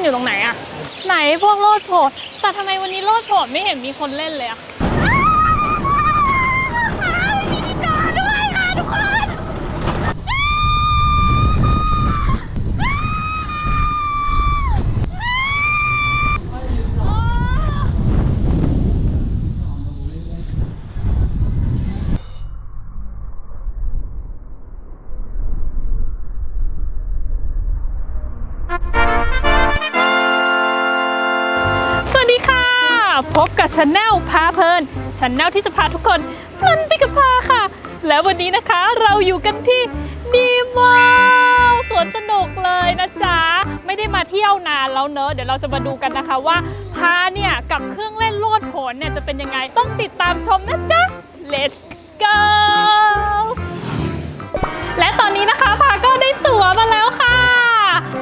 อยู่ตรงไหนอะไหนพวกโลดโผนแต่ทำไมวันนี้โลดโผนไม่เห็นมีคนเล่นเลยอะมีจอด้วยค่ะทุกคนพบกับชาแนลพาเพลินชาแนลที่จะพาทุกคนเพลินไปกับพาค่ะแล้ววันนี้นะคะเราอยู่กันที่ดีมอลสวนสนุกเลยนะจ๊ะไม่ได้มาเที่ยวนานแล้วเนอะเดี๋ยวเราจะมาดูกันนะคะว่าพาเนี่ยกับเครื่องเล่นโลดโผนเนี่ยจะเป็นยังไงต้องติดตามชมนะจ๊ะ Let's go และตอนนี้นะคะพาก็ได้ตั๋วมาแล้วค่ะ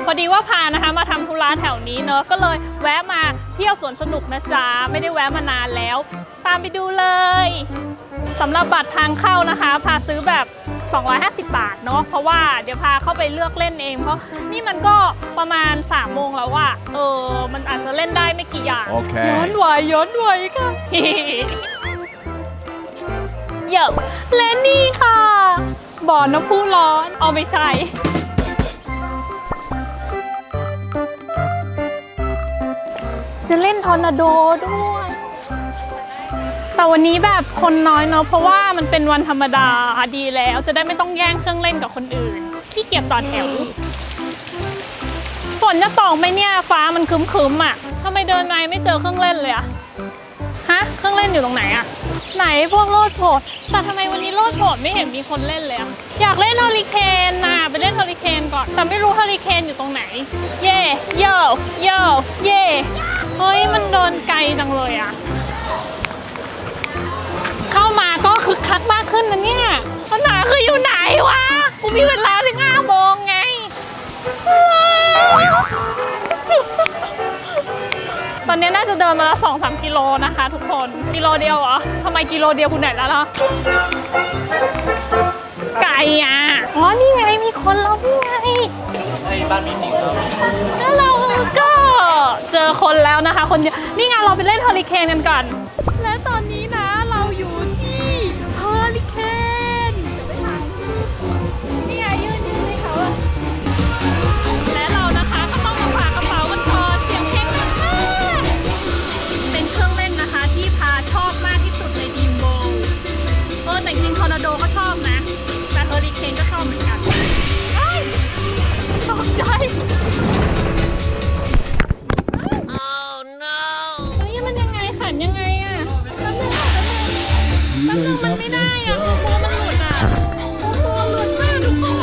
พอดีว่าพานะคะมาทำธุระแถวนี้เนอะก็เลยแวะมาเที่ยวสวนสนุกนะจ๊ะไม่ได้แวะมานานแล้วตามไปดูเลยสำหรับบัตรทางเข้านะคะพาซื้อแบบ250 บาทเนาะเพราะว่าเดี๋ยวพาเข้าไปเลือกเล่นเองเพราะนี่มันก็ประมาณ3 โมงแล้วอะมันอาจจะเล่นได้ไม่กี่อย่าง Okay. ย้อนวัยค่ะ เยอะและนี่ค่ะบ่อน้ำพุร้อนเอาไม่ใช่จะเล่นทอร์นาโดด้วยแต่วันนี้แบบคนน้อยเนาะเพราะว่ามันเป็นวันธรรมดาดีแล้วจะได้ไม่ต้องแย่งเครื่องเล่นกับคนอื่นที่เกียจต่อแถวฝนจะตกไหมเนี่ยฟ้ามันครึ้มๆอ่ะทำไมเดินมาไม่เจอเครื่องเล่นเลยอะฮะเครื่องเล่นอยู่ตรงไหนอะไหนพวกโลดโผนแต่ทำไมวันนี้โลดโผนไม่เห็นมีคนเล่นเลยอะอยากเล่นเฮอริเคนน่ะไปเล่นเฮอริเคนก่อนแต่ไม่รู้เฮอริเคนอยู่ตรงไหนเย่โยโยเย่เฮ้ยมันเดินไกลจังเลยอะเข้ามาก็คึกคักมากขึ้นนะเนี่ยปัญหาคืออยู่ไหนวะกูมีเวลาถึง5 โมงไงตอนนี้น่าจะเดินมาละ2-3 กิโลนะคะทุกคนกิโลเดียวเหรอทำไมกิโลเดียวคุณไหนแล้วล่ะไก่อ่ะอ๋อนี่ไงมีคนแล้วนี่ไงบ้านมีหนิงแล้วเราก็เจอคนแล้วนะคะคนเดียวนี่ไงเราไปเล่นเฮอริเคนกันก่อนและตอนนี้นะเราอยู่ที่เฮอริเคนนี่ไงยืนให้เขาอะและเรานะคะก็ต้องมาฝากกระเป๋ากันก่อนเสียงเพลงดังมากเป็นเครื่องเล่นนะคะที่พาชอบมากที่สุดในดีมโบแต่จริงทอร์นาโดก็ชอบนะแต่เฮอริเคนก็ชอบเหมือนกันตกใจมันยังไงขันยังไงอะแป๊บนึงมันไม่ได้อะโค้มันหลุดอะโค้หลุดมากทุกคน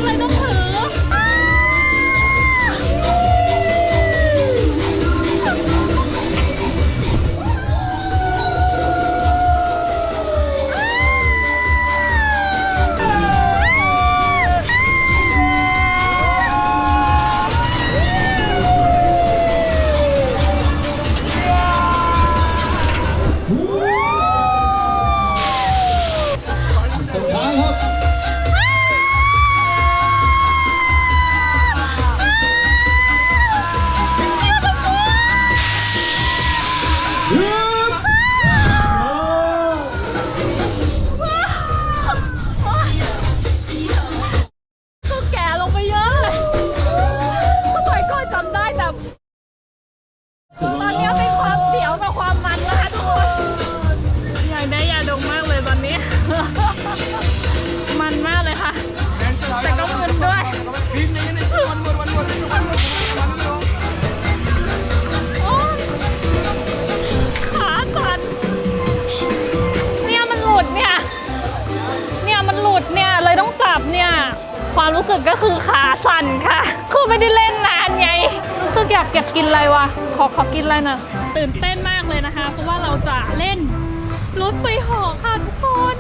เลยต้องถือมันมากเลยค่ะแต่ก็มึนด้วยขาสั่นเนี่ยมันหลุดเนี่ยมันหลุดเนี่ยเลยต้องจับเนี่ยความรู้สึกก็คือขาสั่นค่ะคือไม่ได้เล่นนานไงรู้สึกอยากกินอะไรวะขอกินอะไรหน่อยตื่นเต้นมากเลยนะคะเพราะว่าเราจะเล่นรถไฟเหาะค่ะทุกคน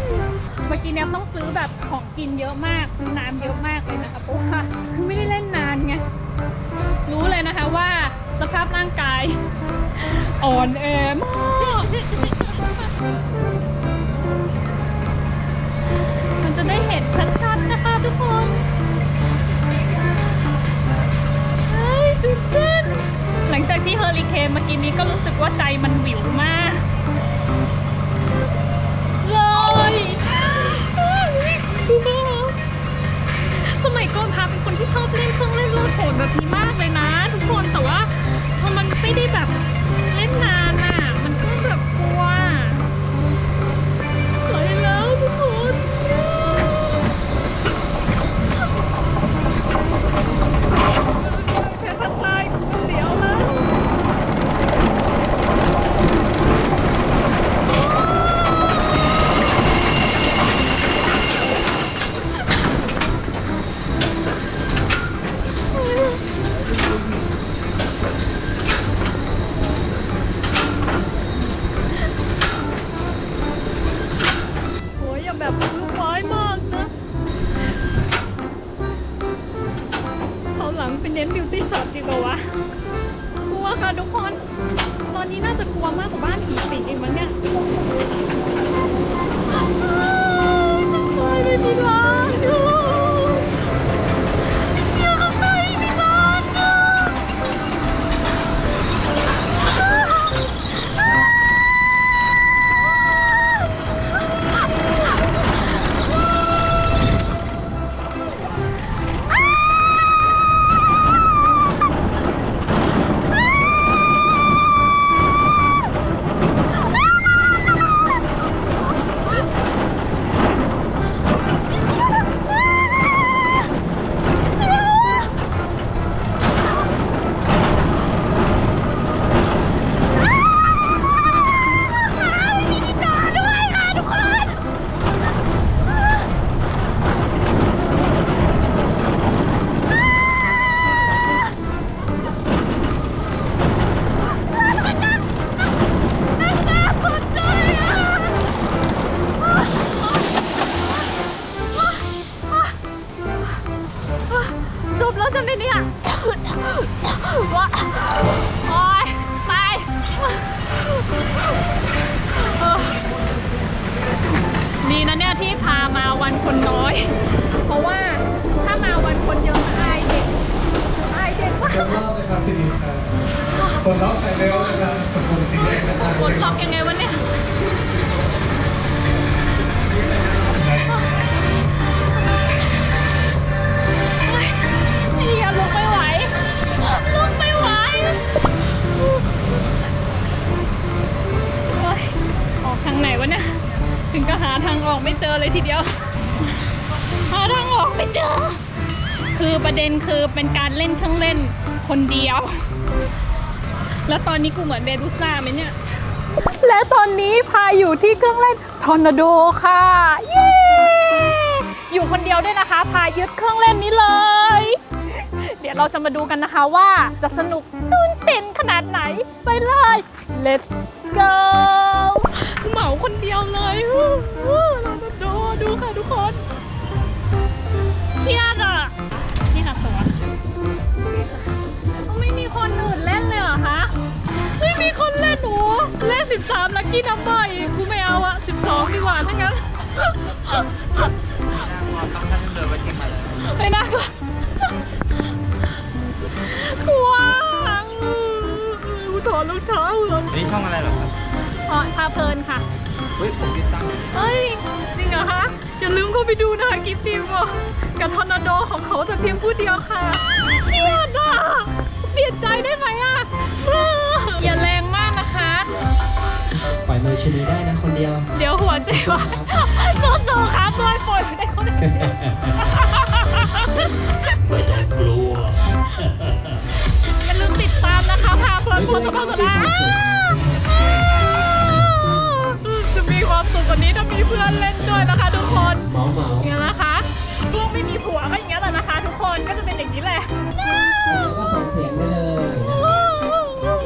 เมื่อกี้เนี่ยต้องซื้อแบบของกินเยอะมากซื้อน้ำเยอะมากเลยนะคะเพราะว่าคือไม่ได้เล่นนานไงรู้เลยนะคะว่าสภาพร่างกายอ่อนแอมากมันจะได้เห็นชัดๆนะคะทุกคนเฮ้ยตื่นเต้น มเมื่อกี้นี้ก็รู้สึกว่าใจมันวิวมากเลยสมัยก่อนพาเป็นคนที่ชอบเล่นเครื่องเล่นโลดโผนแบบนี้มากเลยนะทุกคนแต่ว่าพอมันไม่ได้แบบเล่นนานอ่ะมันก็แบบกลัวไปแล้วทุกคนแค่พัดลายกูเสียวแล้วแบบลูกไม้มากนะเขาหลังเป็นเน้นบิวตี้ช็อตดีกว่าวะกลัวค่ะทุกคนตอนนี้น่าจะกลัวมากกว่าบ้านผีสิงอีกมั้งเนี่ยไม่มีร้านอยู่ข้างในมีร้านจบแล้วจะไม่เนี่ยว้าโอ๊ยตายดีนะเนี่ยที่พามาวันคนน้อยเพราะว่าถ้ามาวันคนเยอะอายเด็กมาก คนล็อกเลยครับที่นี่ครับคนล็อกใส่เร็วเลยครับคนสีแดงนะครับ กดล็อกยังไงวะเนี่ยอย่าลุกไม่ไหวลุกไม่ไหวออกทางไหนวะเนี่ยถึงก็หาทางออกไม่เจอเลยทีเดียวหาทางออกไม่เจอคือประเด็นคือเป็นการเล่นเครื่องเล่นคนเดียวแล้วตอนนี้กูเหมือนเบดูซ่าไหมเนี่ยและตอนนี้พาอยู่ที่เครื่องเล่นทอร์นาโดค่ะเย้อยู่คนเดียวด้วยนะคะพายึดเครื่องเล่นนี้เลยเดี๋ยวเราจะมาดูกันนะคะว่าจะสนุกตื่นเต้นขนาดไหนไปเลย let's go เหมาคนเดียวเลยดูค่ะทุกคนเครียดอ่ะนี่ค่ะตัวไม่มีคนอื่นเล่นเลยเหรอคะไม่มีคนเล่นหนูเล่น13ลัคกี้นัมเบอร์อีกกูไม่เอาอะ12ดีกว่าทั้งนั้นไม่น่ากลัวกลัวกูถอดรองเท้าเลย นี่ช่องอะไรเหรอครับ อ๋อพาเพลินค่ะ เฮ้ยผมติดตั้ง เฮ้ยจริงเหรอคะอย่าลืมเข้าไปดูนะคะกิฟต์ดีมกับทอร์นาโดของเขาแต่เพียงผู้เดียวค่ะเครียดอ่ะเปลี่ยนใจได้ไหมอ่ะอย่าแรงมากนะคะ ปล่อยมือชินีได้นะคนเดียว เดี๋ยวหัวใจวายโซครับด้วยปล่อยไม่ได้คนเดียว ไม่ต้องกลัว อย่าลืมติดตามนะคะพาเพลินโพสต์ภาพสุดาจะมีความสุขกว่านี้ถ้ามีเพื่อนเล่นด้วยนะคะทุกคน เมาเมา อย่างนี้นะคะพวกไม่มีผัวก็อย่างนี้แหละนะคะ ทุกคนก็จะเป็นอย่างนี้แหละ แล้วก็ส่งเสียงได้เลยนะครับ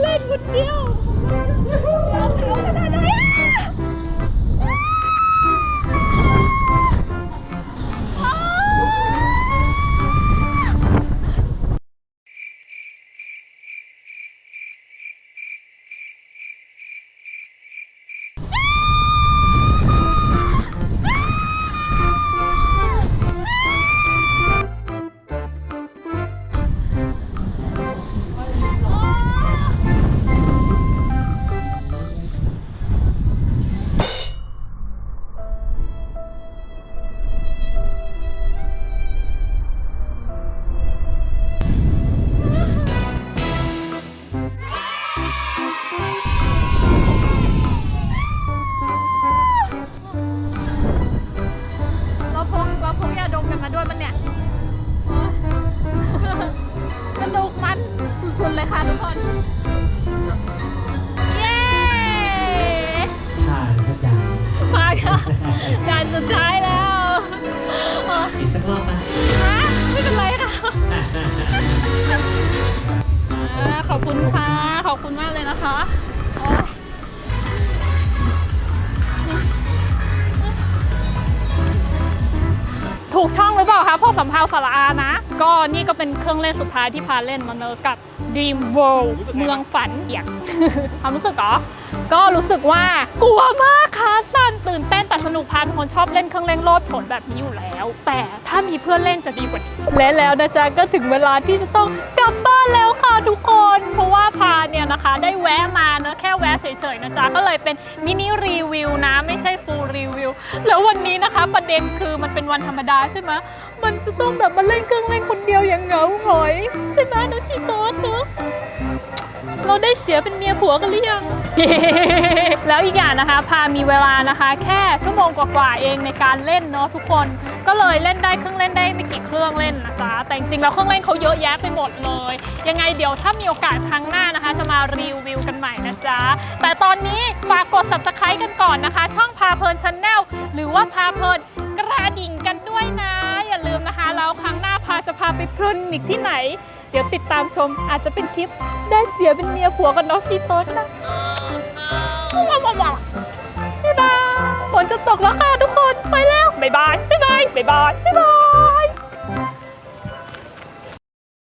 เล่นคนเดียวเราเท้าขนาดไหน ด่านสุดท้ายแล้วอ๋อ อีกสักรอบป่ะ ฮะไม่เป็นไรค่ะขอบคุณค่ะ ขอบคุณมากเลยนะคะโอ๊ยถูกช่องหรือเปล่าคะพ่อสำเภาสระอานะ ก็นี่ก็เป็นเครื่องเล่นสุดท้ายที่พาเล่นมาเนอะกับ Dream World เมืองฝันอยาก ความรู้สึกเหรอ ก็รู้สึกว่ากลัวมากค่ะสั่นตื่นเต้นแต่สนุกพาเป็นคนชอบเล่นเครื่องเล่นโลดโผนแบบนี้อยู่แล้ว แต่ถ้ามีเพื่อนเล่นจะดีกว่านี้และแล้วนะจ๊ะก็ถึงเวลาที่จะต้องกลับบ้านแล้วค่ะทุกคนเพราะว่าพาเนี่ยนะคะได้แวะมาเนอะแค่แวะเฉยๆนะจ๊ะก็เลยเป็นมินิรีวิวนะไม่ใช่ฟูลรีวิวแล้ววันนี้นะคะประเด็นคือมันเป็นวันธรรมดาใช่ไหมมันจะต้องแบบมาเล่นเครื่องเล่นคนเดียวอย่างเหงาหงอยใช่ไหมน้องชีโต้เนอะเราได้เสียเป็นเมียผัวกันหรือยัง แล้วอีกอย่างนะคะพามีเวลานะคะแค่ชั่วโมงกว่าๆเองในการเล่นเนาะทุกคนก็เลยเล่นได้เครื่องเล่นได้ไม่กี่เครื่องเล่นนะจ๊ะแต่จริงๆแล้วเครื่องเล่นเขาเยอะแยะไปหมดเลยยังไงเดี๋ยวถ้ามีโอกาสครั้งหน้านะคะจะมารีวิวกันใหม่นะจ๊ะแต่ตอนนี้ฝากกด Subscribe กันก่อนนะคะช่องพาเพลิน Channel หรือว่าพาเพลินกระดิ่งกันด้วยนะอย่าลืมนะคะแล้วครั้งหน้าพาจะพาไปเพลินอีกที่ไหนเดี๋ยวติดตามชมอาจจะเป็นคลิปได้เสียเป็นเมียผัวกับน้องชีโต้ก็ได้บ๊ายบายฝนจะตกแล้วค่ะทุกคนไปแล้วบ๊ายบายบ๊ายบายบ๊ายบายบ๊ายบาย